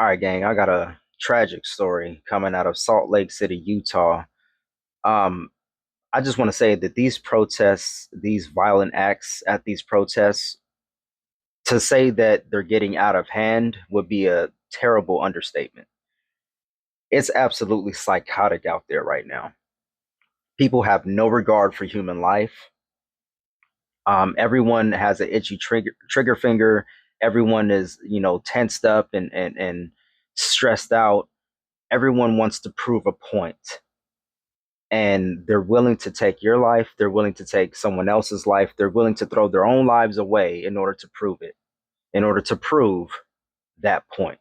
All right, gang, I got a tragic story coming out of Salt Lake City, Utah. Um, I just want to say that these protests, these violent acts at these protests, to say that they're getting out of hand would be a terrible understatement. It's absolutely psychotic out there right now. People have no regard for human life. Everyone has an itchy trigger finger. Everyone is, tensed up and stressed out. Everyone wants to prove a point, and they're willing to take your life, they're willing to take someone else's life, they're willing to throw their own lives away in order to prove it, in order to prove that point.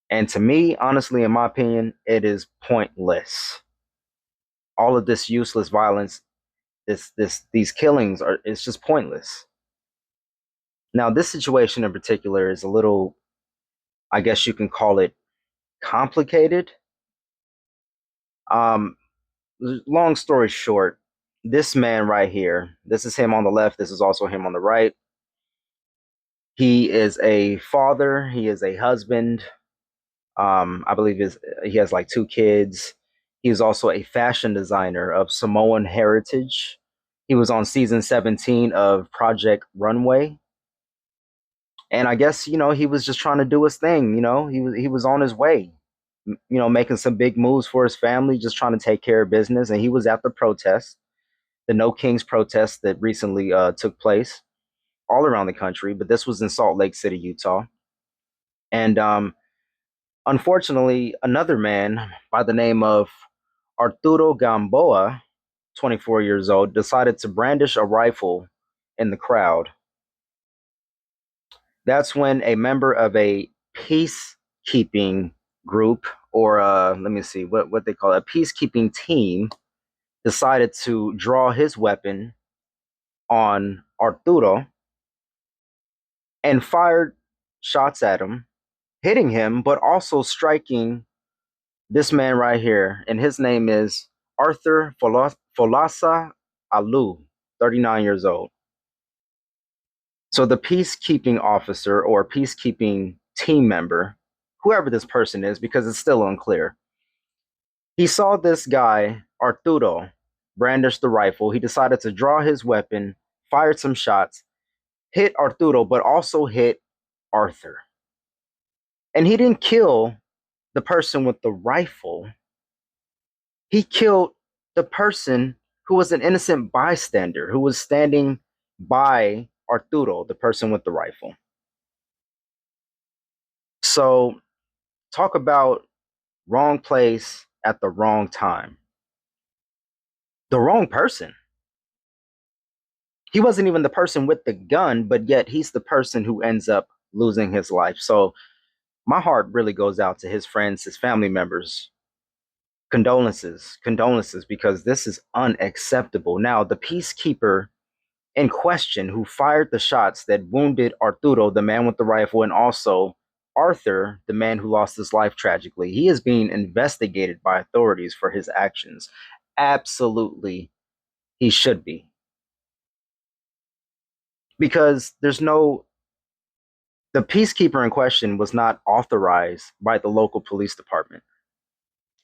And to me, honestly, in my opinion, it is pointless. All of this useless violence, these killings are, it's just pointless. Now, this situation in particular is a little, I guess you can call it, complicated. Um, Long story short, this man right here, this is him on the left, this is also him on the right. He is a father, he is a husband. I believe he has like two kids. He is also a fashion designer of Samoan heritage. He was on season 17 of Project Runway. And I guess, he was just trying to do his thing, he was on his way, making some big moves for his family, just trying to take care of business. And he was at the protest, the No Kings protest that recently took place all around the country, but this was in Salt Lake City, Utah. And unfortunately, another man by the name of Arturo Gamboa, 24 years old, decided to brandish a rifle in the crowd. That's when a member of a peacekeeping group, or let me see what they call it, a peacekeeping team, decided to draw his weapon on Arturo and fired shots at him, hitting him, but also striking this man right here. And his name is Arthur Folasa Alu, 39 years old. So the peacekeeping officer or peacekeeping team member, whoever this person is, because it's still unclear, he saw this guy, Arturo, brandish the rifle. He decided to draw his weapon, fired some shots, hit Arturo, but also hit Arthur. And he didn't kill the person with the rifle. He killed the person who was an innocent bystander who was standing by Arturo, the person with the rifle. So, talk about wrong place at the wrong time. The wrong person. He wasn't even the person with the gun, but yet he's the person who ends up losing his life. So, my heart really goes out to his friends, his family members. Condolences, because this is unacceptable. Now, the peacekeeper in question who fired the shots that wounded Arturo, the man with the rifle, and also Arthur, the man who lost his life tragically, he is being investigated by authorities for his actions. Absolutely, he should be. Because the peacekeeper in question was not authorized by the local police department.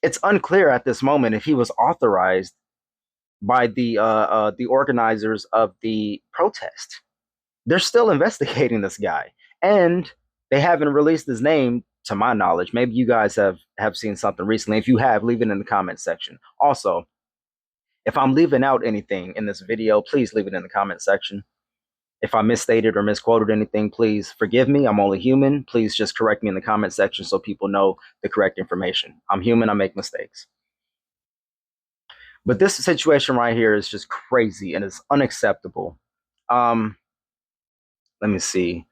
It's unclear at this moment if he was authorized by the organizers of the protest. They're still investigating this guy, and they haven't released his name to my knowledge. Maybe you guys have seen something recently. If you have, leave it in the comment section. Also, if I'm leaving out anything in this video, please leave it in the comment section. If I misstated or misquoted anything, please forgive me. I'm only human. Please just correct me in the comment section so people know the correct information. I'm human. I make mistakes. But this situation right here is just crazy and it's unacceptable. Um, Let me see.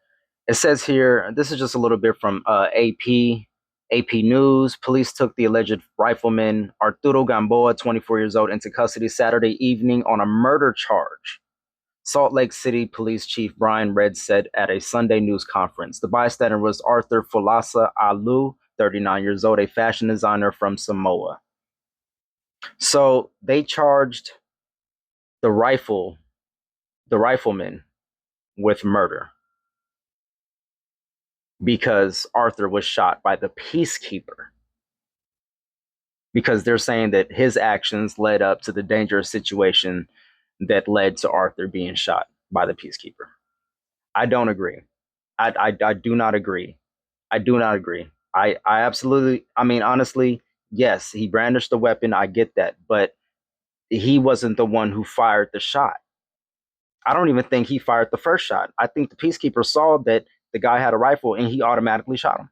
It says here, this is just a little bit from AP. AP News. Police took the alleged rifleman Arturo Gamboa, 24 years old, into custody Saturday evening on a murder charge. Salt Lake City Police Chief Brian Red said at a Sunday news conference. The bystander was Arthur Folasa Alu, 39 years old, a fashion designer from Samoa. So they charged the rifleman with murder. because Arthur was shot by the peacekeeper. Because they're saying that his actions led up to the dangerous situation that led to Arthur being shot by the peacekeeper. I don't agree. I do not agree. I do not agree. I absolutely, I mean, honestly, yes, he brandished the weapon. I get that. But he wasn't the one who fired the shot. I don't even think he fired the first shot. I think the peacekeeper saw that the guy had a rifle and he automatically shot him.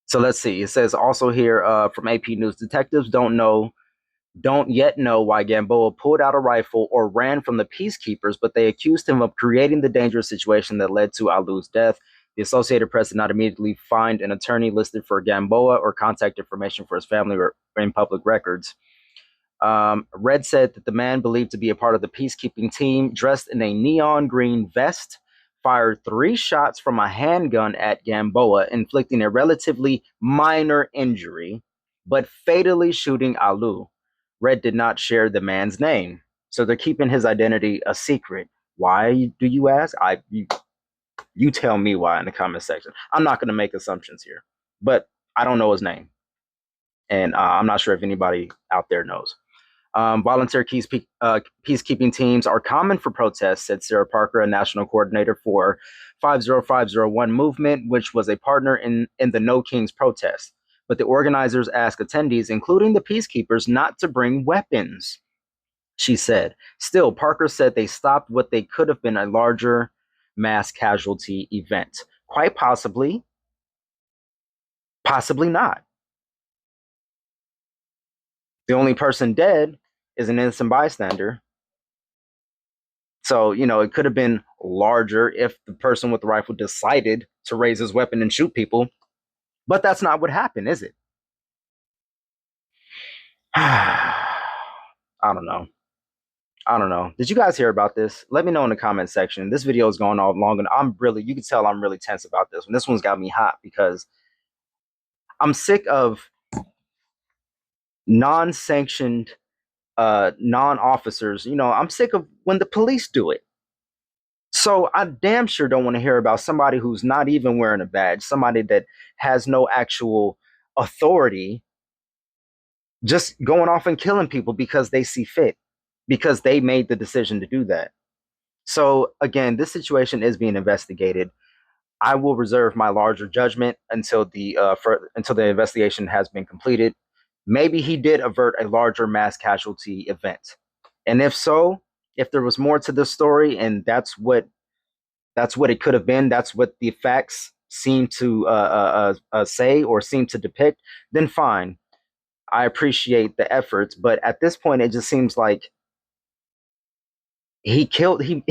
So let's see. It says also here from AP News, detectives don't yet know why Gamboa pulled out a rifle or ran from the peacekeepers, but they accused him of creating the dangerous situation that led to Alu's death. The Associated Press did not immediately find an attorney listed for Gamboa or contact information for his family or in public records. Red said that the man believed to be a part of the peacekeeping team, dressed in a neon green vest, fired 3 shots from a handgun at Gamboa, inflicting a relatively minor injury, but fatally shooting Alu. Red did not share the man's name, so they're keeping his identity a secret. Why, do you ask? You tell me why in the comment section. I'm not going to make assumptions here, but I don't know his name, and I'm not sure if anybody out there knows. Volunteer peacekeeping teams are common for protests, said Sarah Parker, a national coordinator for 50501 movement, which was a partner in the No Kings protest. But the organizers asked attendees, including the peacekeepers, not to bring weapons, she said. Still, Parker said they stopped what they could have been a larger mass casualty event. Quite possibly, possibly not. The only person dead is an innocent bystander. So, it could have been larger if the person with the rifle decided to raise his weapon and shoot people, but that's not what happened, is it? I don't know. I don't know. Did you guys hear about this? Let me know in the comment section. This video is going on long, and you can tell I'm really tense about this one. This one's got me hot because I'm sick of non-sanctioned, non-officers. I'm sick of when the police do it. So I damn sure don't want to hear about somebody who's not even wearing a badge, somebody that has no actual authority, just going off and killing people because they see fit, because they made the decision to do that. So again, this situation is being investigated. I will reserve my larger judgment until until the investigation has been completed. Maybe he did avert a larger mass casualty event, and if so, if there was more to this story, and that's what it could have been, that's what the facts seem to say or seem to depict, then fine. I appreciate the efforts, but at this point, it just seems like he killed he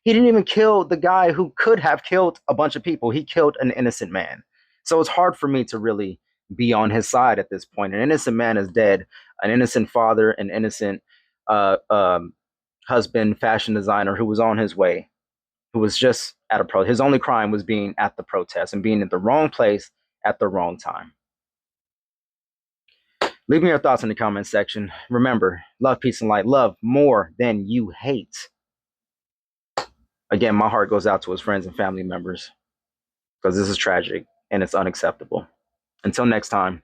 didn't even kill the guy who could have killed a bunch of people. He killed an innocent man. So it's hard for me to really be on his side at this point. An innocent man is dead. An innocent father, an innocent uh, um, husband, fashion designer who was on his way, who was just at a his only crime was being at the protest and being at the wrong place at the wrong time. Leave me your thoughts in the comment section. Remember, love, peace, and light. Love more than you hate. Again, my heart goes out to his friends and family members because this is tragic and it's unacceptable. Until next time,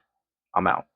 I'm out.